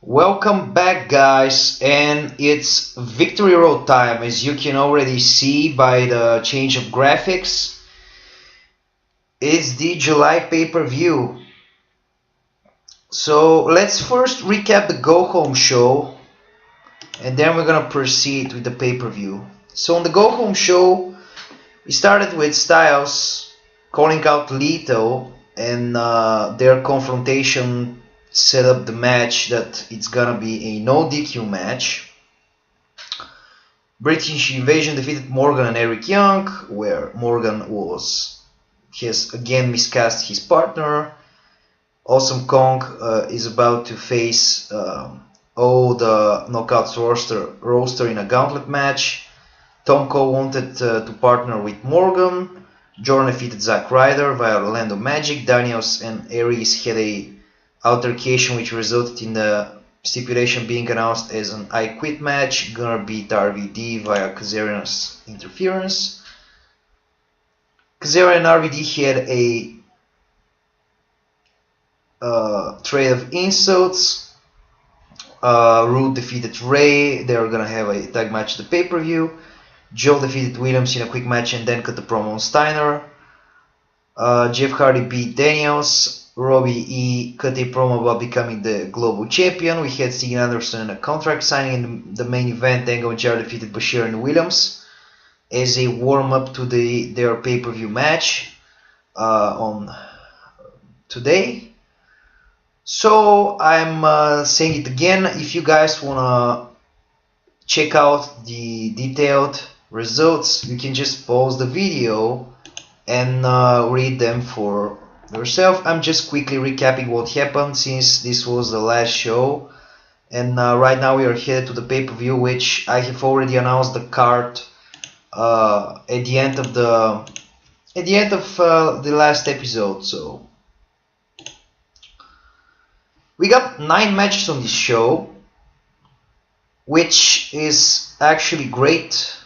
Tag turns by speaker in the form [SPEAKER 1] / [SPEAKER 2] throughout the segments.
[SPEAKER 1] Welcome back, guys, and it's Victory Road time. As you can already see by the change of graphics, it's the July pay-per-view. So let's first recap the go-home show, and then we're gonna proceed with the pay-per-view. So on the go-home show, we started with Styles calling out Lethal, and their confrontation set up the match that it's gonna be a no DQ match. British Invasion defeated Morgan and Eric Young, where Morgan has again miscast his partner. Awesome Kong is about to face all the Knockouts roster in a gauntlet match. Tom Cole wanted to partner with Morgan. Jordan defeated Zack Ryder via Orlando Magic. Daniels and Aries had a altercation which resulted in the stipulation being announced as an I Quit match. Gonna beat RVD via Kazarian's interference. Kazarian and RVD had a trade of insults. Rude defeated Ray. They were gonna have a tag match at the pay-per-view. Joe defeated Williams in a quick match and then cut the promo on Steiner. Jeff Hardy beat Daniels. Robbie E cut a promo about becoming the global champion. We had Steen Anderson in a contract signing in the main event. Angle and Jar defeated Bashir and Williams as a warm-up to their pay-per-view match on today. So I'm saying it again. If you guys wanna check out the detailed results, you can just pause the video and read them for yourself. I'm just quickly recapping what happened since this was the last show, and right now we are headed to the pay-per-view, which I have already announced the card at the end of the last episode. So we got 9 matches on this show, which is actually great.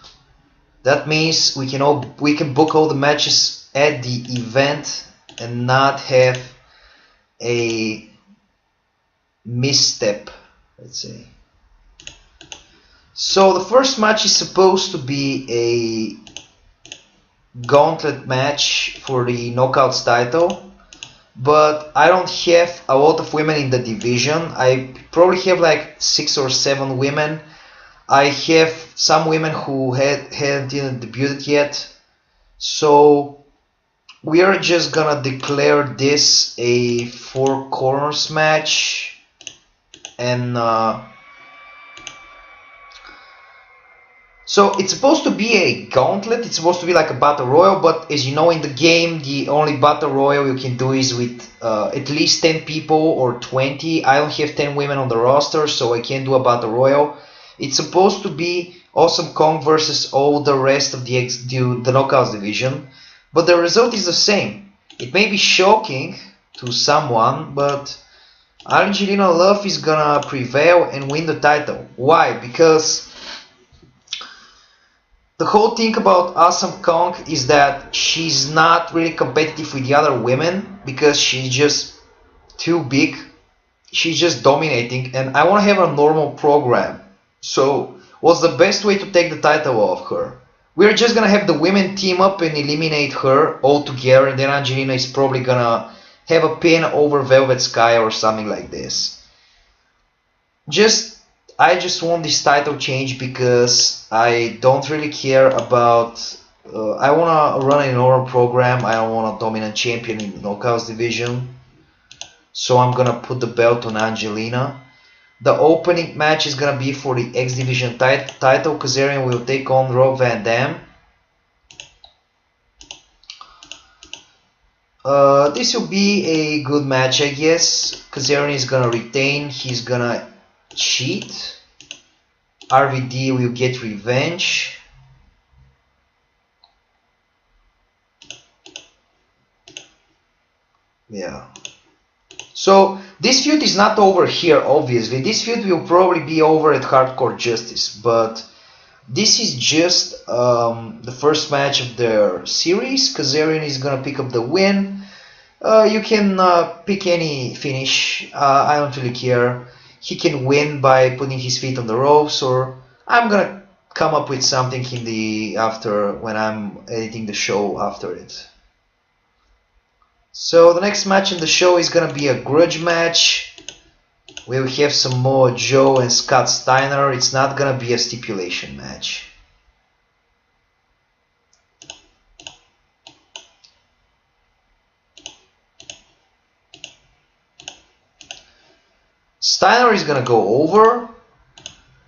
[SPEAKER 1] That means we can book all the matches at the event and not have a misstep, let's say. So the first match is supposed to be a gauntlet match for the Knockouts title, but I don't have a lot of women in the division. I probably have like 6 or 7 women. I have some women who hadn't even debuted yet, so we are just gonna declare this a 4 corners match, and so it's supposed to be a gauntlet. It's supposed to be like a battle royal, but as you know, in the game, the only battle royal you can do is with at least 10 people or 20. I don't have 10 women on the roster, so I can't do a battle royal. It's supposed to be Awesome Kong versus all the rest of the Knockouts division, but the result is the same. It may be shocking to someone, but Angelina Love is gonna prevail and win the title. Why? Because the whole thing about Awesome Kong is that she's not really competitive with the other women because she's just too big. She's just dominating, and I want to have a normal program. So what's the best way to take the title off her? We're just gonna have the women team up and eliminate her all together, and then Angelina is probably gonna have a pin over Velvet Sky or something like this. I just want this title change because I don't really care about. I wanna run a normal program. I don't want a dominant champion in the Knockouts division, so I'm gonna put the belt on Angelina. The opening match is gonna be for the X Division title. Kazarian will take on Rob Van Dam. This will be a good match, I guess. Kazarian is gonna retain. He's gonna cheat. RVD will get revenge. Yeah. So this feud is not over here, obviously. This feud will probably be over at Hardcore Justice, but this is just the first match of their series. Kazarian is gonna pick up the win. You can pick any finish. I don't really care. he can win by putting his feet on the ropes, or I'm gonna come up with something in the after when I'm editing the show after it. So the next match in the show is gonna be a grudge match. We'll have Samoa Joe and Scott Steiner. It's not gonna be a stipulation match. Steiner is gonna go over.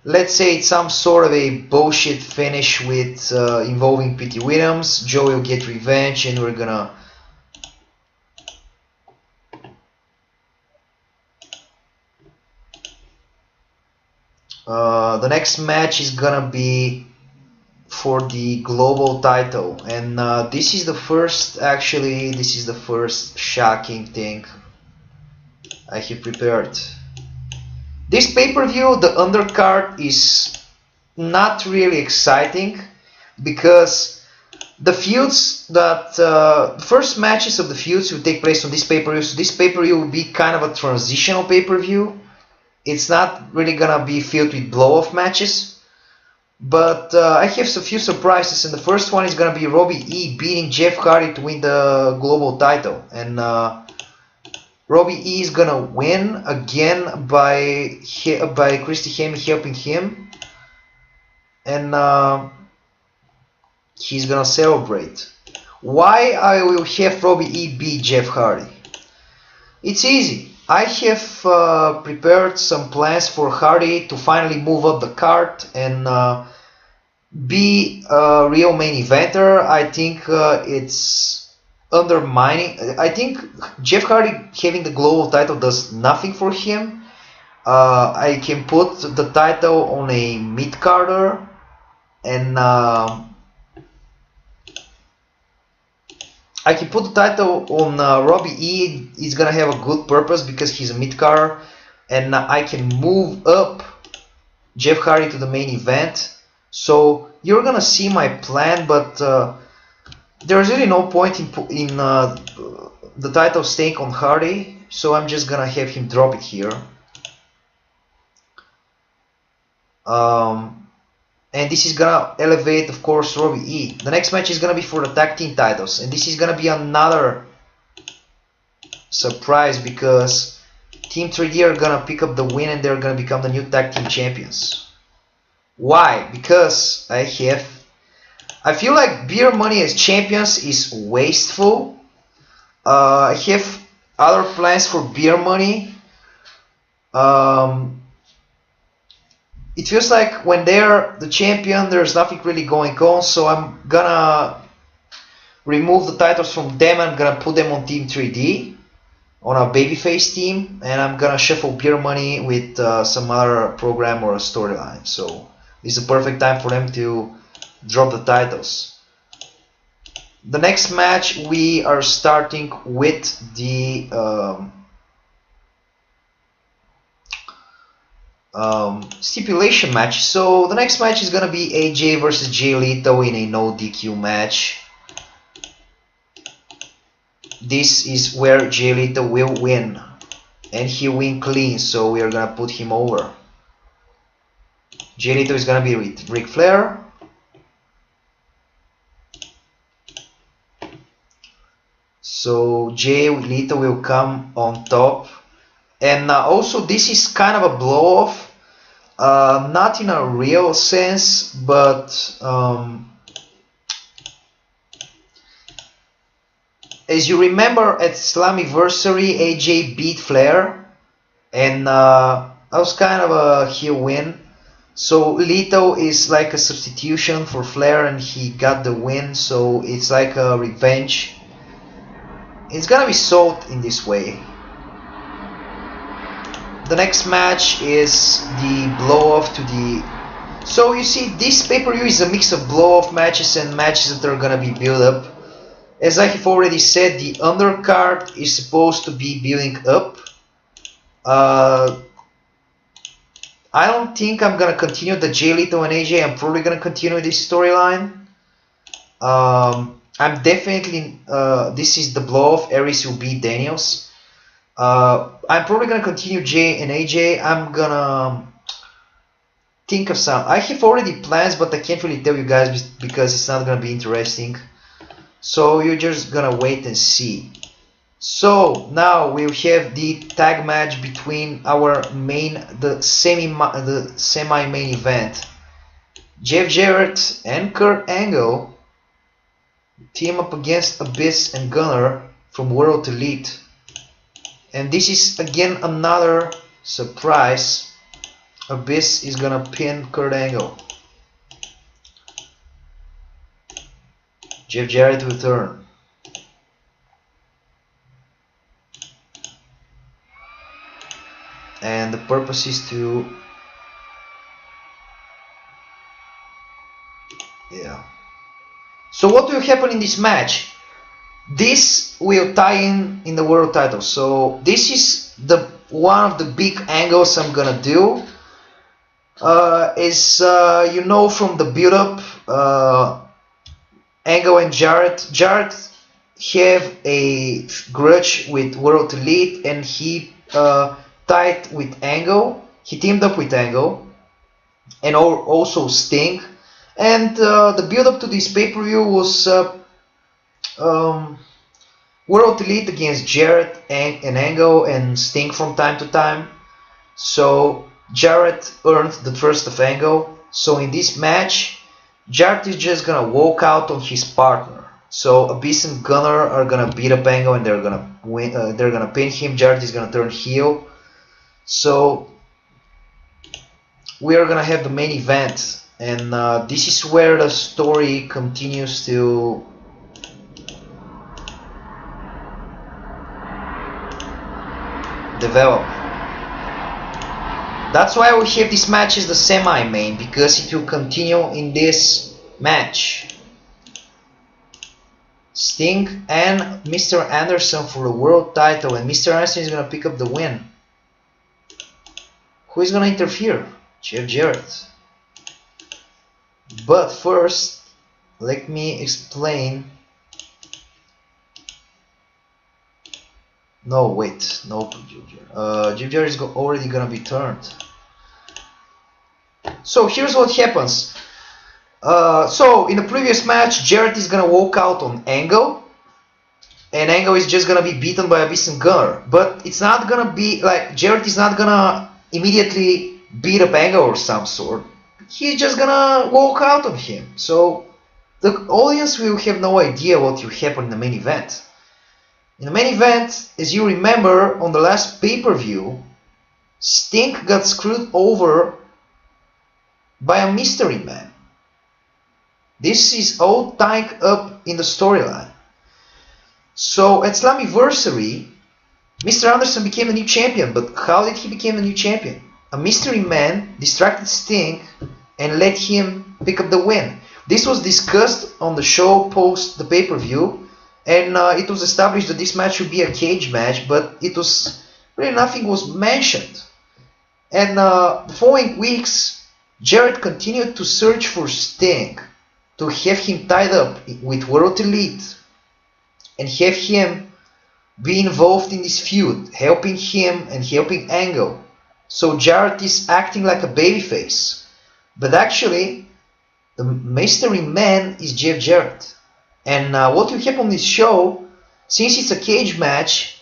[SPEAKER 1] Let's say it's some sort of a bullshit finish with involving Pete Williams. Joe will get revenge, and we're gonna the next match is gonna be for the global title, and this is the first. Actually, this is the first shocking thing I have prepared. This pay-per-view, the undercard is not really exciting because the feuds that first matches of the feuds will take place on this pay-per-view. So this pay-per-view will be kind of a transitional pay-per-view. It's not really gonna be filled with blow-off matches, but I have a few surprises. And the first one is gonna be Robbie E beating Jeff Hardy to win the global title, and Robbie E is gonna win again by Christy Hemme helping him, and he's gonna celebrate. Why I will have Robbie E beat Jeff Hardy? It's easy. I have prepared some plans for Hardy to finally move up the card and be a real main eventer. I think it's undermining. I think Jeff Hardy having the global title does nothing for him. I can put the title on a mid-carder, and I can put the title on Robbie E. He's gonna have a good purpose because he's a mid-carder, and I can move up Jeff Hardy to the main event. So you're gonna see my plan, but there's really no point in the title staying on Hardy, so I'm just gonna have him drop it here. And this is gonna elevate, of course, Robbie E. The next match is gonna be for the tag team titles, and this is gonna be another surprise because Team 3D are gonna pick up the win and they're gonna become the new tag team champions. Why? Because I feel like Beer Money as champions is wasteful. I have other plans for Beer Money. It feels like when they're the champion, there's nothing really going on, so I'm gonna remove the titles from them. I'm gonna put them on Team 3D, on a babyface team, and I'm gonna shuffle Beer Money with some other program or a storyline. So this is a perfect time for them to drop the titles. The next match, we are starting with the stipulation match. So the next match is gonna be AJ versus Jay Leto in a no DQ match. This is where Jay Leto will win, and he win clean, so we are gonna put him over. Jay Leto is gonna be with Ric Flair. So Jay Leto will come on top, and also this is kind of a blow off. Not in a real sense, but as you remember at Slammiversary, AJ beat Flair, and that was kind of a heel win. So Leto is like a substitution for Flair, and he got the win, so it's like a revenge. It's gonna be sold in this way. The next match is the blow-off to the... So you see, this pay-per-view is a mix of blow-off matches and matches that are gonna be built up. As I have already said, the undercard is supposed to be building up. I don't think I'm gonna continue the Jay Leto and AJ. I'm probably gonna continue this storyline. I'm definitely... this is the blow-off. Aries will beat Daniels. I'm probably gonna continue Jay and AJ. I'm gonna think of some. I have already plans, but I can't really tell you guys because it's not gonna be interesting. So you're just gonna wait and see. So now we'll have the tag match between our the semi-main event. Jeff Jarrett and Kurt Angle team up against Abyss and Gunner from World Elite. And this is again another surprise. Abyss is gonna pin Kurt Angle. Jeff Jarrett will turn. And the purpose is to... yeah. So what will happen in this match? This will tie in the world title. So this is the one of the big angles I'm gonna do. You know from the build-up, Angle and Jarrett have a grudge with World Elite, and he tied with Angle. He teamed up with Angle, and also Sting. And the build-up to this pay-per-view was World Elite against Jarrett and Angle and Sting from time to time. So Jarrett earned the trust of Angle. So in this match, Jarrett is just gonna walk out on his partner. So Abyss and Gunner are gonna beat up Angle and they're gonna win. They're gonna pin him. Jarrett is gonna turn heel. So we are gonna have the main event, and this is where the story continues to develop. That's why we have this match as the semi-main, because it will continue in this match. Sting and Mr. Anderson for the world title, and Mr. Anderson is gonna pick up the win. Who is gonna interfere? Jeff Jarrett. But first, let me explain. No, wait, no, Jeff Jarrett is already gonna be turned. So here's what happens. So in the previous match, Jarrett is gonna walk out on Angle, and Angle is just gonna be beaten by Abyss and Gunner. But it's not gonna be like Jarrett is not gonna immediately beat up Angle or some sort. He's just gonna walk out on him. So the audience will have no idea what will happen in the main event. In the main event, as you remember, on the last pay-per-view, Sting got screwed over by a mystery man. This is all tied up in the storyline. So at Slammiversary, Mr. Anderson became a new champion, but how did he become a new champion? A mystery man distracted Sting and let him pick up the win. This was discussed on the show post the pay-per-view, and it was established that this match would be a cage match, but it was really nothing was mentioned. And the following weeks, Jarrett continued to search for Sting to have him tied up with World Elite and have him be involved in this feud, helping him and helping Angle. So Jarrett is acting like a babyface, but actually the mystery man is Jeff Jarrett. And what will happen on this show, since it's a cage match,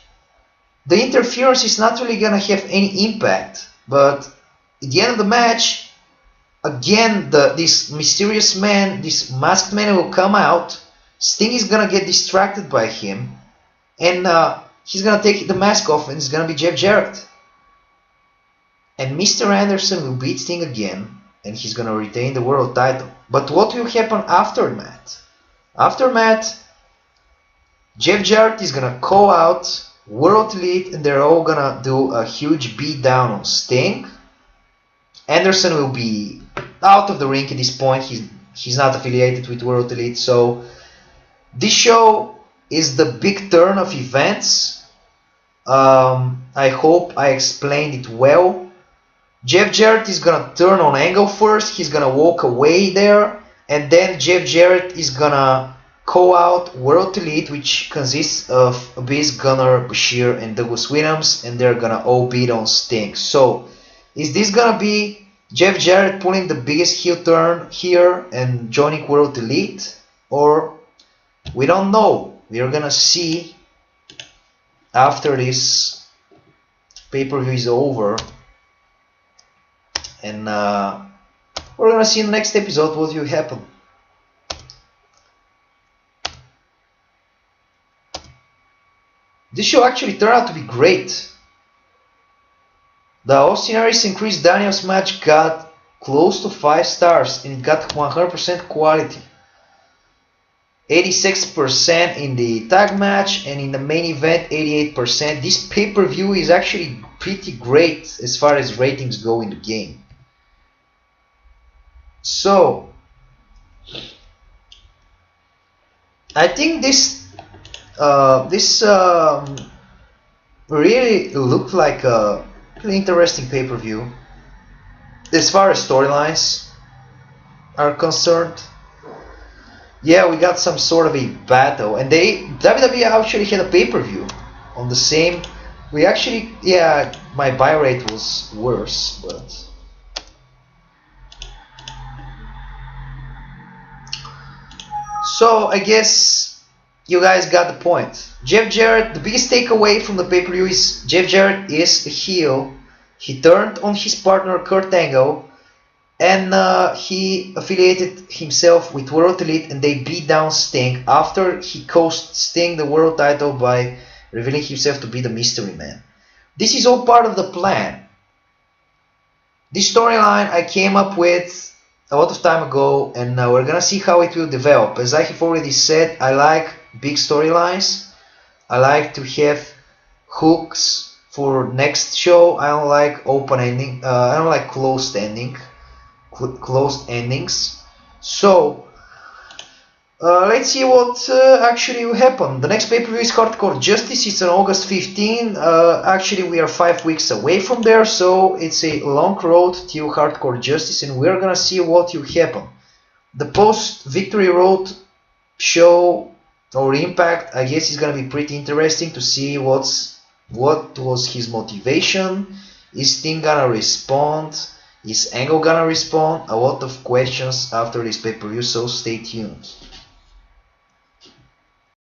[SPEAKER 1] the interference is not really gonna have any impact, but at the end of the match, again, this mysterious man, this masked man will come out. Sting is gonna get distracted by him, and he's gonna take the mask off, and it's gonna be Jeff Jarrett. And Mr. Anderson will beat Sting again, and he's gonna retain the world title. But what will happen after that? After that, Jeff Jarrett is gonna call out World Elite, and they're all gonna do a huge beatdown on Sting. Anderson will be out of the ring at this point. He's not affiliated with World Elite. So this show is the big turn of events. I hope I explained it well. Jeff Jarrett is gonna turn on Angle first. He's gonna walk away there, and then Jeff Jarrett is gonna co-out World Elite, which consists of Abyss, Gunner, Bashir, and Douglas Williams, and they're gonna all beat on Sting. So, is this gonna be Jeff Jarrett pulling the biggest heel turn here and joining World Elite? Or, we don't know. We're gonna see after this pay-per-view is over. And we're gonna see in the next episode what will happen. This show actually turned out to be great. The Austin Aries and Chris Daniels match got close to 5 stars and it got 100% quality. 86% in the tag match and in the main event 88%. This pay-per-view is actually pretty great as far as ratings go in the game. So, I think this really looked like a really interesting pay-per-view as far as storylines are concerned. Yeah, we got some sort of a battle, and WWE actually had a pay-per-view on the same. We actually, yeah, my buy rate was worse, but. So I guess you guys got the point. Jeff Jarrett, the biggest takeaway from the pay-per-view is Jeff Jarrett is a heel. He turned on his partner Kurt Angle, and he affiliated himself with World Elite, and they beat down Sting after he cost Sting the world title by revealing himself to be the Mystery Man. This is all part of the plan. This storyline I came up with a lot of time ago, and we're gonna see how it will develop. As I have already said, I like big storylines. I like to have hooks for next show. I don't like open ending. I don't like closed endings. So let's see what actually will happen. The next pay-per-view is Hardcore Justice. It's on August 15. Actually, we are 5 weeks away from there, so it's a long road till Hardcore Justice, and we're gonna see what will happen. The post-Victory Road show or Impact, I guess, is gonna be pretty interesting to see what was his motivation. Is Sting gonna respond? Is Angle gonna respond? A lot of questions after this pay-per-view, so stay tuned.